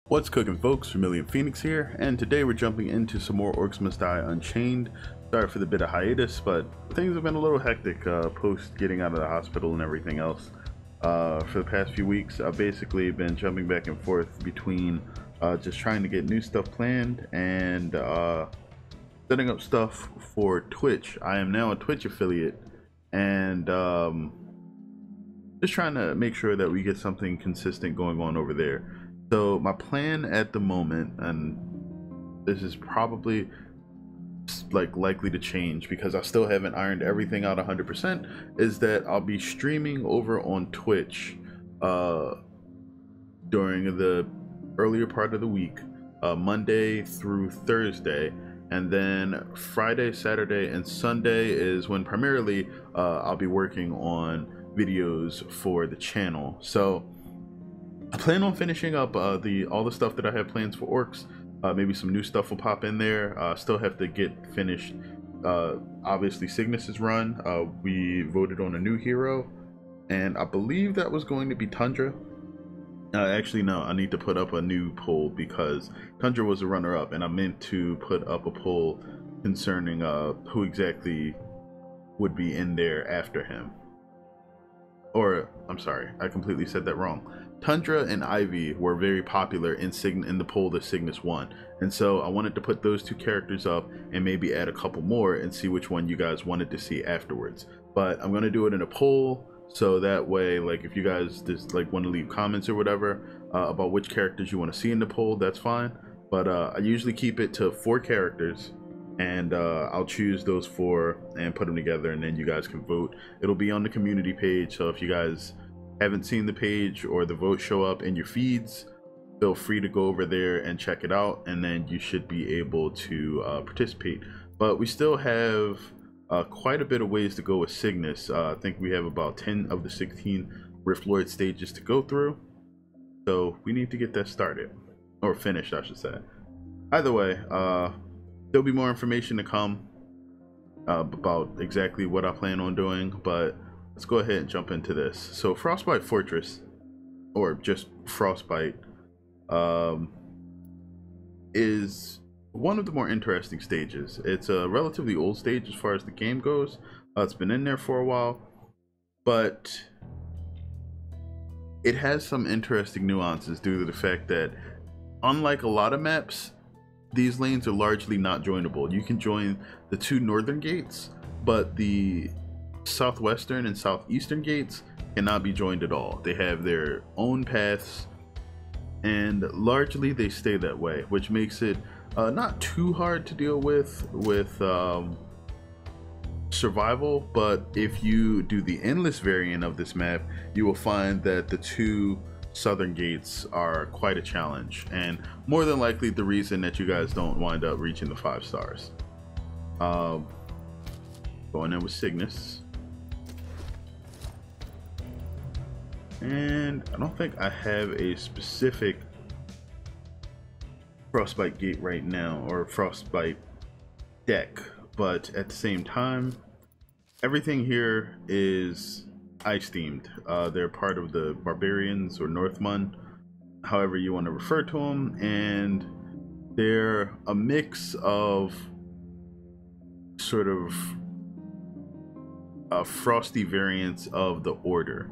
What's cooking, folks? Vermillion Phoenix here, and today we're jumping into some more Orcs Must Die Unchained. Sorry for the bit of hiatus, but things have been a little hectic post getting out of the hospital and everything else. For the past few weeks, I've basically been jumping back and forth between just trying to get new stuff planned and setting up stuff for Twitch. I am now a Twitch affiliate, and just trying to make sure that we get something consistent going on over there. So my plan at the moment, and this is probably likely to change because I still haven't ironed everything out 100%, is that I'll be streaming over on Twitch during the earlier part of the week, Monday through Thursday, and then Friday, Saturday, and Sunday is when primarily I'll be working on videos for the channel. So I plan on finishing up all the stuff that I have plans for Orcs. Maybe some new stuff will pop in there. Still have to get finished. Obviously, Cygnus's run. We voted on a new hero, and I believe that was going to be Tundra. Actually, no. I need to put up a new poll because Tundra was a runner-up, and I meant to put up a poll concerning who exactly would be in there after him. Or, I'm sorry, I completely said that wrong. Tundra and Ivy were very popular in the poll that Cygnus won, and so I wanted to put those two characters up and maybe add a couple more and see which one you guys wanted to see afterwards. But I'm gonna do it in a poll, so that way, like, if you guys just want to leave comments or whatever about which characters you want to see in the poll, that's fine. But I usually keep it to 4 characters, and I'll choose those 4 and put them together, and then you guys can vote. It'll be on the community page, so if you guys haven't seen the page or the vote show up in your feeds, feel free to go over there and check it out, and then you should be able to participate. But we still have quite a bit of ways to go with Cygnus. I think we have about 10 of the 16 Rift Lord stages to go through, so we need to get that started, or finished I should say. Either way, there'll be more information to come about exactly what I plan on doing, but let's go ahead and jump into this. So Frostbite Fortress, or just Frostbite, is one of the more interesting stages. It's a relatively old stage as far as the game goes. It's been in there for a while, but it has some interesting nuances due to the fact that, unlike a lot of maps, these lanes are largely not joinable. You can join the 2 northern gates, but the southwestern and southeastern gates cannot be joined at all. They have their own paths, and largely they stay that way, which makes it not too hard to deal with survival. But if you do the endless variant of this map, you will find that the 2 southern gates are quite a challenge, and more than likely the reason that you guys don't wind up reaching the 5 stars. Going in with Cygnus, and I don't think I have a specific Frostbite gate right now, or Frostbite deck, but at the same time, everything here is ice themed. They're part of the Barbarians or Northmen, however you want to refer to them, and they're a mix of sort of frosty variants of the Order.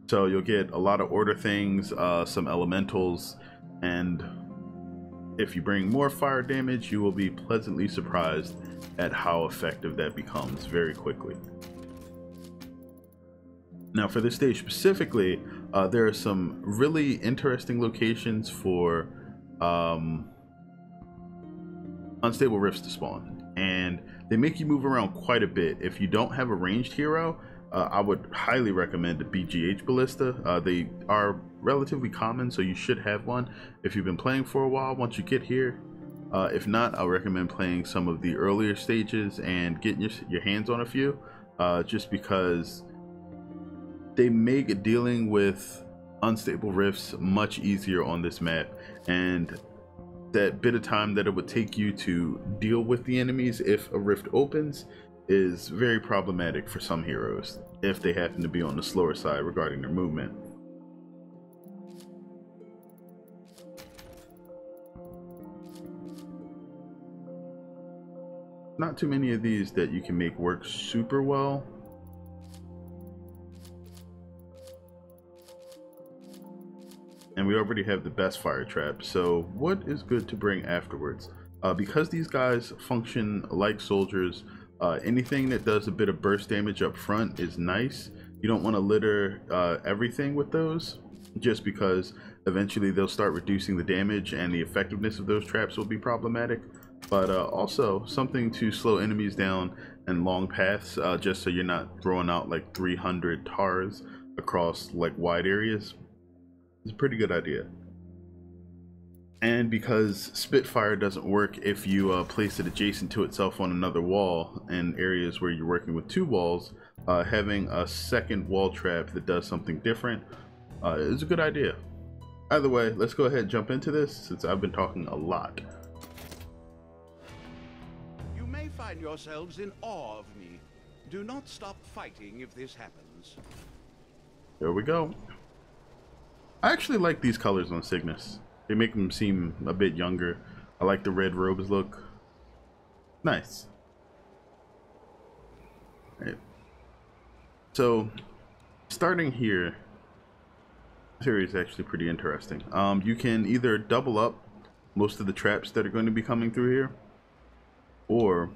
So you'll get a lot of Order things, some elementals, and if you bring more fire damage, you will be pleasantly surprised at how effective that becomes very quickly. Now for this stage specifically, there are some really interesting locations for unstable rifts to spawn, and they make you move around quite a bit. If you don't have a ranged hero, I would highly recommend the BGH Ballista. They are relatively common, so you should have one if you've been playing for a while once you get here. If not, I'll recommend playing some of the earlier stages and getting your hands on a few, just because they make dealing with unstable rifts much easier on this map, and that bit of time that it would take you to deal with the enemies if a rift opens is very problematic for some heroes if they happen to be on the slower side regarding their movement. Not too many of these that you can make work super well. And we already have the best fire trap, so what is good to bring afterwards? Because these guys function like soldiers, anything that does a bit of burst damage up front is nice. You don't want to litter everything with those, just because eventually they'll start reducing the damage and the effectiveness of those traps will be problematic. But also something to slow enemies down and long paths, just so you're not throwing out like 300 tars across like wide areas. It's a pretty good idea. And because Spitfire doesn't work if you place it adjacent to itself on another wall in areas where you're working with two walls, having a second wall trap that does something different is a good idea. Either way, let's go ahead and jump into this since I've been talking a lot. You may find yourselves in awe of me. Do not stop fighting if this happens. There we go. I actually like these colors on Cygnus. They make them seem a bit younger. I like the red robes look. Nice. All right. So, starting here, this area is actually pretty interesting. You can either double up most of the traps that are going to be coming through here, or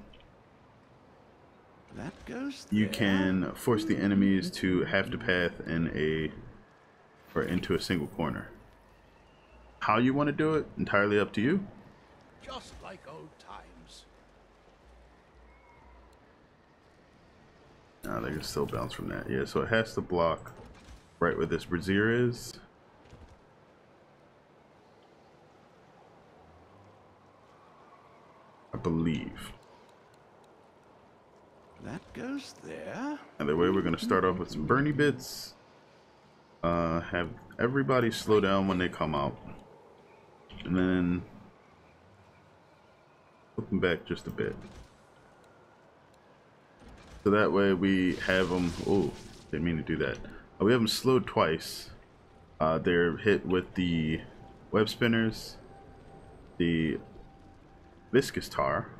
that goes there. You can force the enemies to have to path in a or into a single corner. How you want to do it, entirely up to you. Just like old times. They can still bounce from that. Yeah, so it has to block right where this brazier is. I believe. That goes there. Either way, we're going to start off with some Bernie bits. Have everybody slow down when they come out. And then flip them back just a bit. So that way we have them, oh, didn't mean to do that. We have them slowed twice. They're hit with the web spinners, the viscous tar,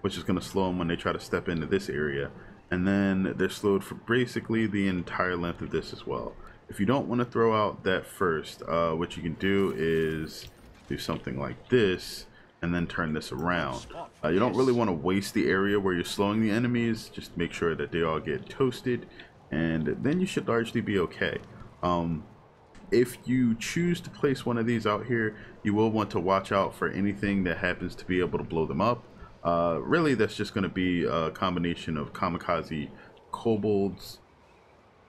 which is going to slow them when they try to step into this area. And then they're slowed for basically the entire length of this as well. If you don't want to throw out that first, what you can do is do something like this and then turn this around. You don't really want to waste the area where you're slowing the enemies. Just make sure that they all get toasted, and then you should largely be okay. If you choose to place one of these out here, you will want to watch out for anything that happens to be able to blow them up. Really, that's just going to be a combination of kamikaze kobolds,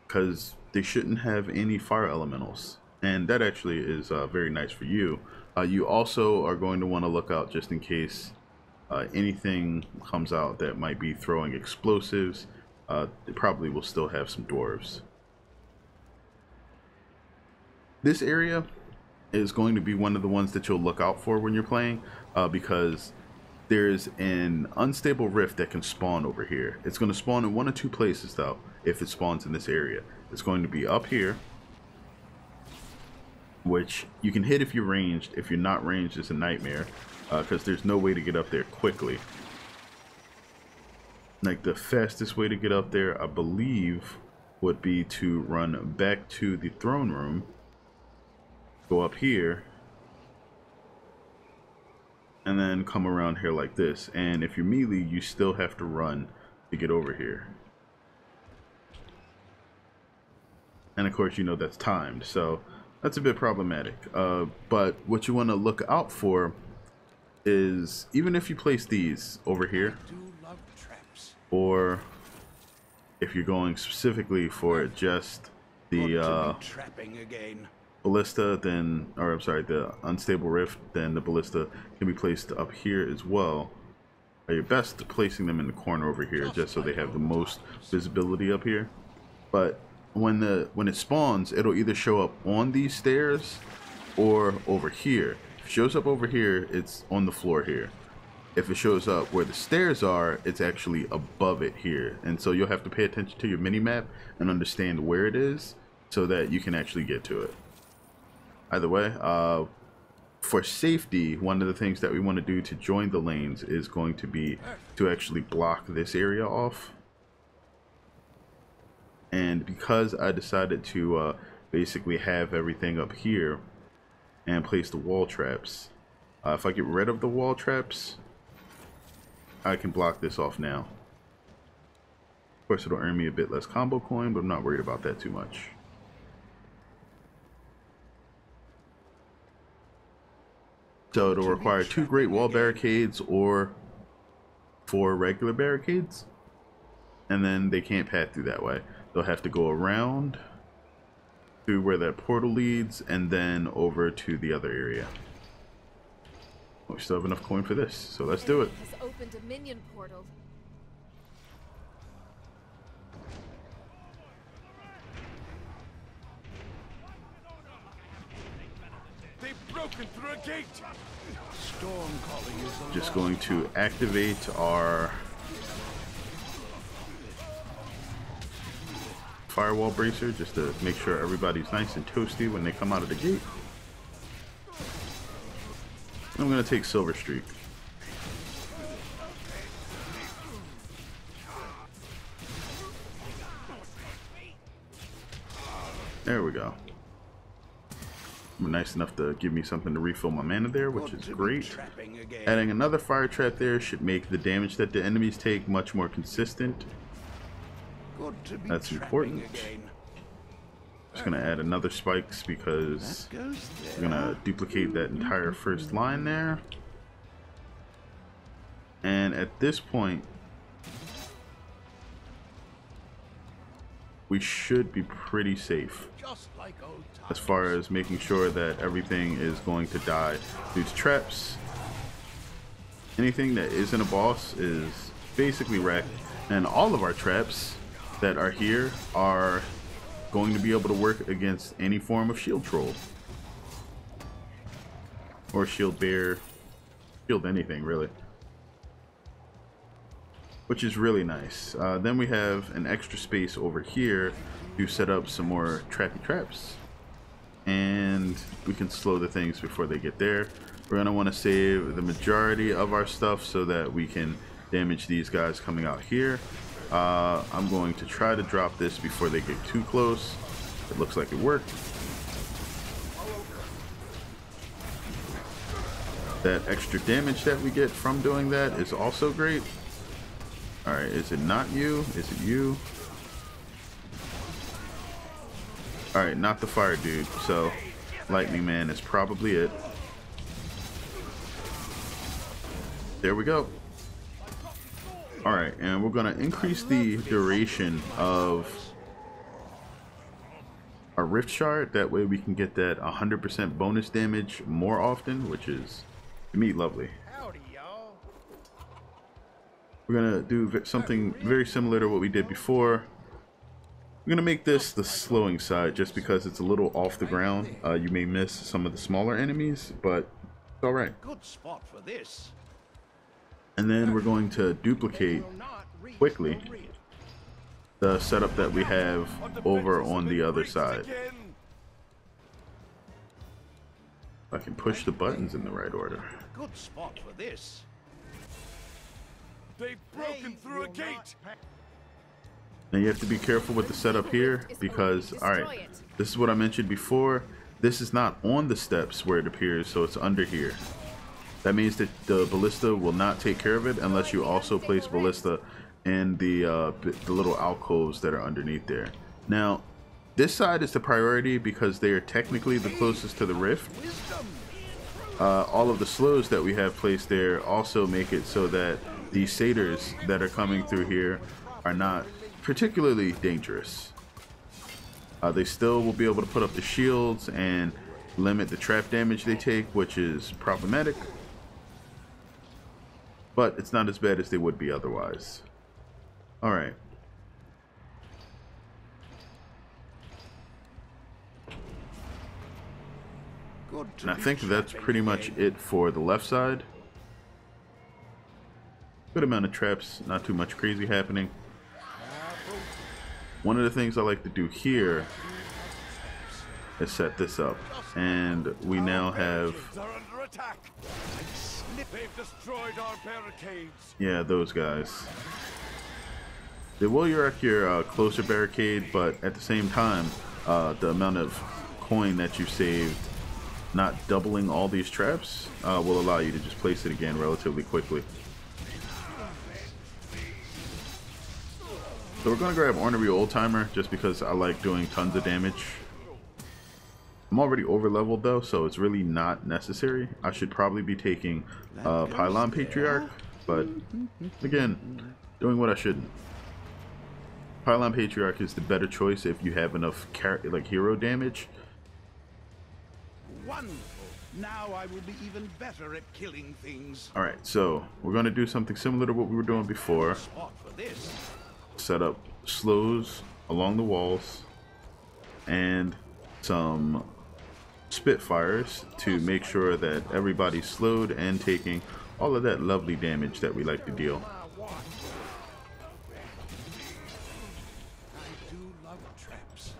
because they shouldn't have any fire elementals, and that actually is very nice for you. You also are going to want to look out just in case anything comes out that might be throwing explosives. They probably will still have some dwarves. This area is going to be one of the ones that you'll look out for when you're playing, because there's an unstable rift that can spawn over here. It's going to spawn in one of two places though. If it spawns in this area, it's going to be up here, which you can hit if you're ranged. If you're not ranged, it's a nightmare, because there's no way to get up there quickly. Like, the fastest way to get up there, I believe, would be to run back to the throne room, go up here, and then come around here like this. And if you're melee, you still have to run to get over here. And of course, you know that's timed, so that's a bit problematic. But what you want to look out for is, even if you place these over here, or if you're going specifically for just the ballista, then, or I'm sorry, the unstable rift, then the ballista can be placed up here as well. You're best placing them in the corner over here, just so they have the most visibility up here. But when it spawns, it'll either show up on these stairs or over here. If it shows up over here, it's on the floor here. If it shows up where the stairs are, it's actually above it here. And so you'll have to pay attention to your mini-map and understand where it is so that you can actually get to it. Either way, for safety, one of the things that we want to do to join the lanes is going to be to actually block this area off. And because I decided to basically have everything up here and place the wall traps, if I get rid of the wall traps, I can block this off now. Of course, it'll earn me a bit less combo coin, but I'm not worried about that too much. So it'll require 2 Great Wall barricades or 4 regular barricades, and then they can't pass through that way. They'll have to go around to where that portal leads and then over to the other area. We still have enough coin for this, so let's do it. Has opened a minion portal. They've broken through a gate. Storm calling is Just going to activate our firewall bracer just to make sure everybody's nice and toasty when they come out of the gate. I'm going to take Silver Streak. There we go. Nice enough to give me something to refill my mana there, which is great. Adding another fire trap there should make the damage that the enemies take much more consistent. That's important. Just gonna add another spikes because we're gonna duplicate that entire first line there. And at this point, we should be pretty safe as far as making sure that everything is going to die due to traps. Anything that isn't a boss is basically wrecked, and all of our traps that are here are going to be able to work against any form of shield troll or shield bear, shield anything really, which is really nice. Then we have an extra space over here to set up some more trappy traps, and we can slow the things before they get there. We're gonna want to save the majority of our stuff so that we can damage these guys coming out here. I'm going to try to drop this before they get too close. It looks like it worked. That extra damage that we get from doing that is also great. Alright, is it not you? Is it you? Alright, not the fire dude, so Lightning Man is probably it. There we go. Alright, and we're going to increase the duration of our Rift Shard. That way we can get that 100% bonus damage more often, which is, to me, lovely. We're going to do something very similar to what we did before. We're going to make this the slowing side just because it's a little off the ground. You may miss some of the smaller enemies, but it's alright. Good spot for this. And then we're going to duplicate quickly the setup that we have over on the other side. I can push the buttons in the right order. Good spot for this. They've broken through a gate. Now you have to be careful with the setup here because, alright, this is what I mentioned before. This is not on the steps where it appears, so it's under here. That means that the ballista will not take care of it unless you also place ballista in the little alcoves that are underneath there. Now, this side is the priority because they are technically the closest to the rift. All of the slows that we have placed there also make it so that the satyrs that are coming through here are not particularly dangerous. They still will be able to put up the shields and limit the trap damage they take, which is problematic. But it's not as bad as they would be otherwise. Alright. And I think that's pretty much it for the left side. Good amount of traps, not too much crazy happening. One of the things I like to do here Let's set this up, and we now have, They're under attack. They've destroyed our barricades. yeah, those guys. They will erect your closer barricade, but at the same time, the amount of coin that you saved not doubling all these traps will allow you to just place it again relatively quickly. So we're going to grab Ornery Oldtimer just because I like doing tons of damage. I'm already over leveled though, so it's really not necessary. I should probably be taking Pylon Patriarch, but again, doing what I shouldn't. Pylon Patriarch is the better choice if you have enough hero damage. Wonderful. Now I will be even better at killing things. Alright, so we're going to do something similar to what we were doing before. Spot for this. Set up slows along the walls and some Spitfires to make sure that everybody's slowed and taking all of that lovely damage that we like to deal. I do love traps.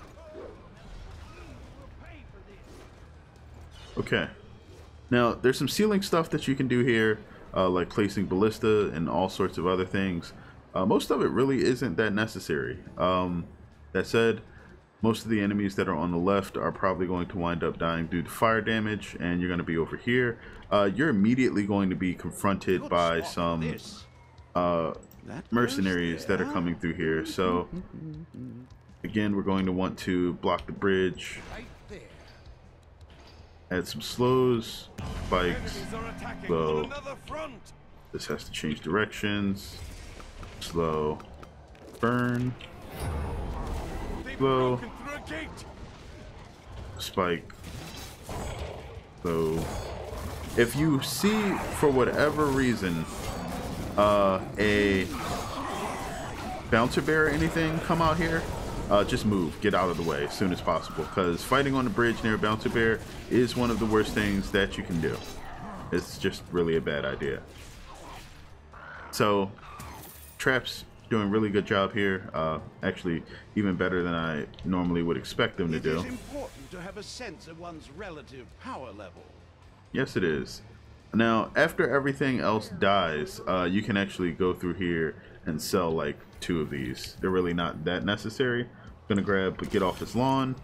Okay, now there's some ceiling stuff that you can do here, like placing ballista and all sorts of other things. Most of it really isn't that necessary. That said, most of the enemies that are on the left are probably going to wind up dying due to fire damage, and you're going to be over here. You're immediately going to be confronted by some mercenaries that are coming through here. So again, we're going to want to block the bridge, add some slows, spikes, slow. This has to change directions. Slow, burn, slow, spike, slow. If you see, for whatever reason, a bouncer bear or anything come out here, just move, get out of the way as soon as possible, because fighting on the bridge near a bouncer bear is one of the worst things that you can do. It's just really a bad idea. So traps doing a really good job here, actually even better than I normally would expect them to do. It is important to have a sense of one's relative power level. Yes, it is. Now, after everything else dies, you can actually go through here and sell like 2 of these. They're really not that necessary. I'm gonna get off this lawn.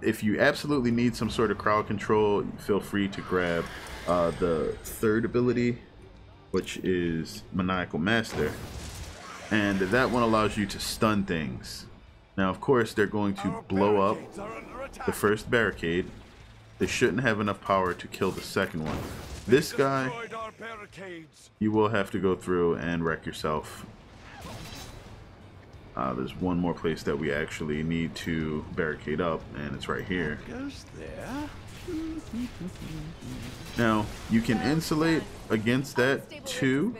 If you absolutely need some sort of crowd control, feel free to grab the 3rd ability, which is Maniacal Master, and that one allows you to stun things. Now, of course, they're going to blow up the first barricade. They shouldn't have enough power to kill the second one. This guy, you will have to go through and wreck yourself. There's one more place that we actually need to barricade up, and it's right here. Goes there. Now, you can insulate against that too.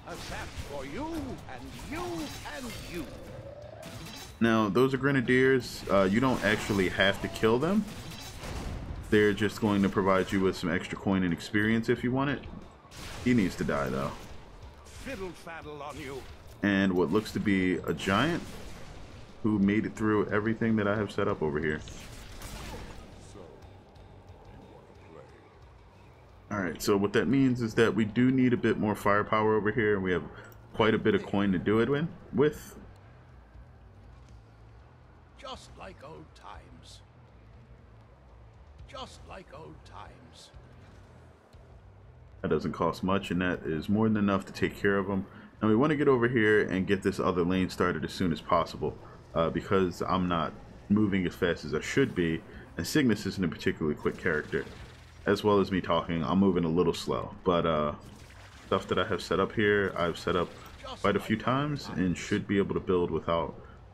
A trap for you, and you, and you. Now, those are grenadiers. You don't actually have to kill them. They're just going to provide you with some extra coin and experience if you want it. He needs to die though. Fiddle faddle on you. And what looks to be a giant who made it through everything that I have set up over here. Alright, so what that means is that we do need a bit more firepower over here, and we have quite a bit of coin to do it with. Just like old times. Just like old times. That doesn't cost much, and that is more than enough to take care of them. And we want to get over here and get this other lane started as soon as possible, because I'm not moving as fast as I should be, and Cygnus isn't a particularly quick character. As well as me talking, I'm moving a little slow, but stuff that I have set up here, I've set up quite a few times and should be able to build without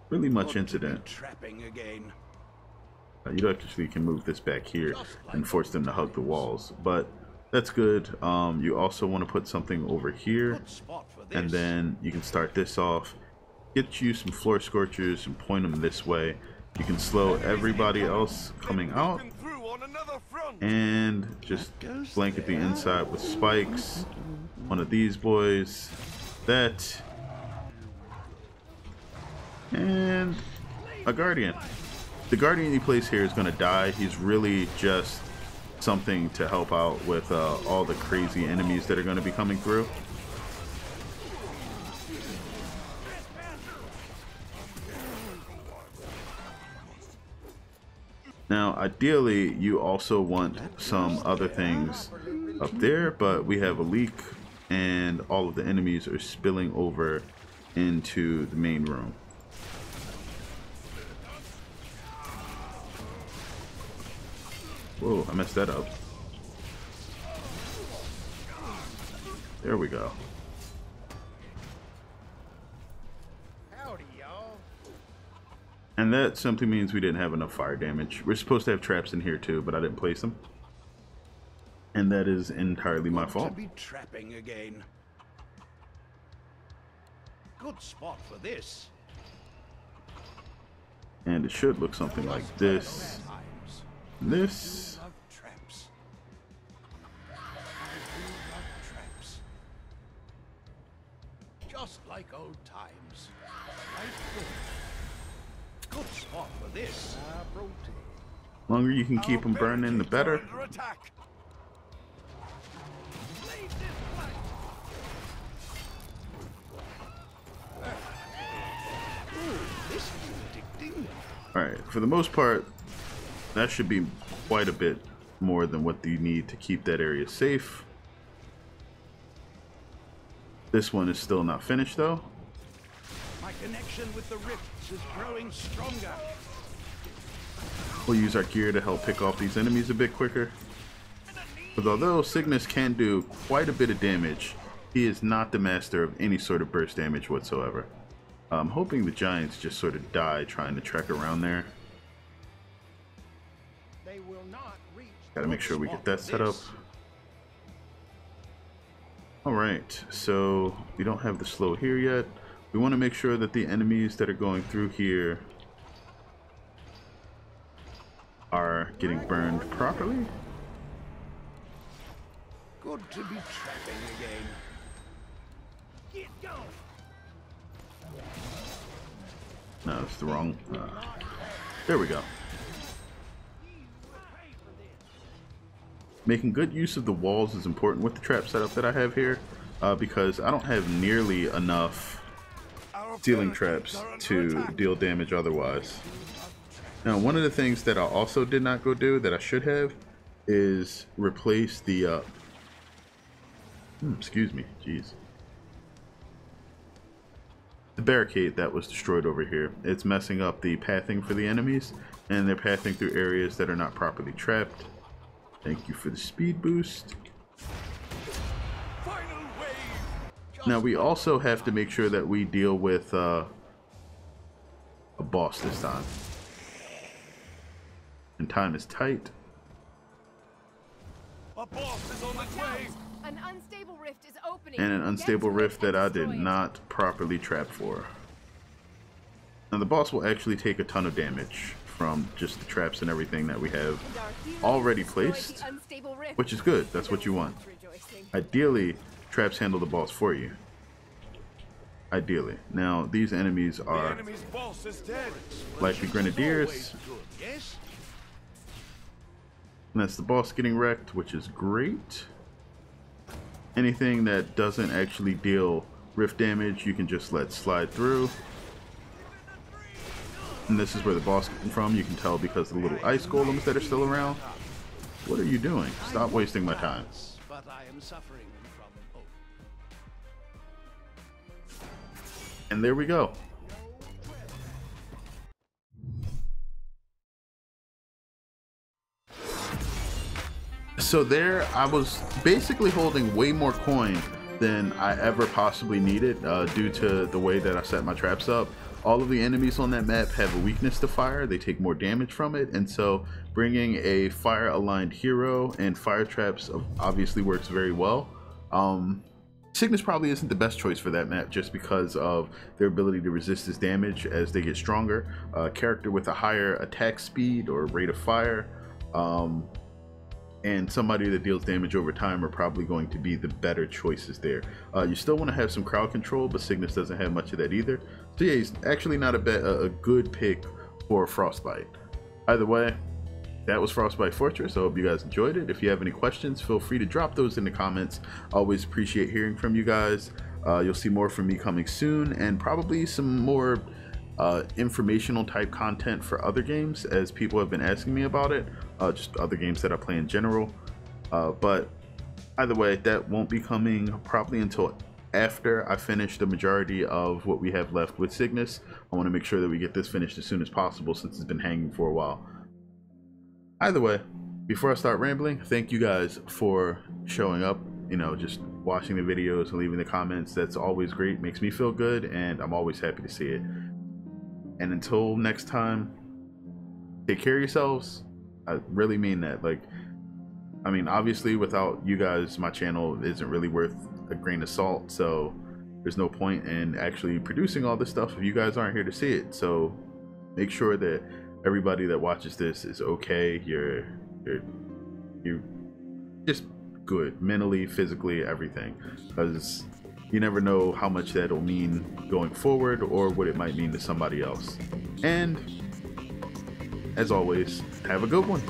really much incident. Trapping again. You actually can move this back here and force them to hug the walls, but that's good. You also want to put something over here, and then you can start this off, get you some floor scorchers and point them this way. You can slow everybody else coming out and just blanket the inside with spikes. One of these boys, that, and a guardian. The Guardian you place here is going to die. He's really just something to help out with all the crazy enemies that are going to be coming through. Now, ideally, you also want some other things up there, but we have a leak and all of the enemies are spilling over into the main room. Whoa, I messed that up. There we go. Howdy, y'all. And that simply means we didn't have enough fire damage. We're supposed to have traps in here too, but I didn't place them. And that is entirely my fault. To be trapping again. Good spot for this. And it should look something like this. This. Traps. Just like old times. Good spot for this. The longer you can keep them burning, the better. Alright, for the most part, that should be quite a bit more than what you need to keep that area safe. This one is still not finished though. My connection with the rifts is growing stronger. We'll use our gear to help pick off these enemies a bit quicker. But although Cygnus can do quite a bit of damage, he is not the master of any sort of burst damage whatsoever. I'm hoping the giants just sort of die trying to trek around there. They will not reach. Gotta make sure we get that set up. Alright, so we don't have the slow here yet. We want to make sure that the enemies that are going through here are getting burned properly. Good to be trapping again. Get going. No, it's the wrong. There we go. Making good use of the walls is important with the trap setup that I have here, because I don't have nearly enough ceiling traps to deal damage otherwise. Now, one of the things that I also did not go do that I should have is replace the excuse me, jeez. The barricade that was destroyed over here. It's messing up the pathing for the enemies, and they're pathing through areas that are not properly trapped. Thank you for the speed boost. Now we also have to make sure that we deal with a boss this time. And time is tight. A boss is on the way. An unstable rift is opening. And an unstable rift that I did not properly trap for. Now the boss will actually take a ton of damage from just the traps and everything that we have already placed, which is good. That's what you want. Ideally, traps handle the boss for you. Ideally. Now these enemies are like the grenadiers. And that's the boss getting wrecked, which is great. Anything that doesn't actually deal rift damage, you can just let slide through. And this is where the boss comes from. You can tell because of the little ice golems that are still around. What are you doing? Stop wasting my time. But I am suffering from hope. And there we go. So there, I was basically holding way more coin than I ever possibly needed due to the way that I set my traps up. All of the enemies on that map have a weakness to fire. They take more damage from it, and so bringing a fire aligned hero and fire traps obviously works very well. Cygnus probably isn't the best choice for that map just because of their ability to resist this damage as they get stronger. A character with a higher attack speed or rate of fire, and somebody that deals damage over time are probably going to be the better choices there. You still want to have some crowd control, but Cygnus doesn't have much of that either. So yeah, he's actually not a good pick for Frostbite. Either way, that was Frostbite Fortress. I hope you guys enjoyed it. If you have any questions, feel free to drop those in the comments. Always appreciate hearing from you guys. You'll see more from me coming soon, and probably some more informational type content for other games, as people have been asking me about it, just other games that I play in general. But either way, that won't be coming probably until after I finish the majority of what we have left with Cygnus. I want to make sure that we get this finished as soon as possible, since it's been hanging for a while. Either way, before I start rambling, thank you guys for showing up, you know, just watching the videos and leaving the comments. That's always great, makes me feel good, and I'm always happy to see it. And until next time, take care of yourselves. I really mean that. Like, I mean, obviously without you guys, my channel isn't really worth a grain of salt, so there's no point in actually producing all this stuff if you guys aren't here to see it. So make sure that everybody that watches this is okay. You're just good mentally, physically, everything, because you never know how much that'll mean going forward, or what it might mean to somebody else. And as always, have a good one.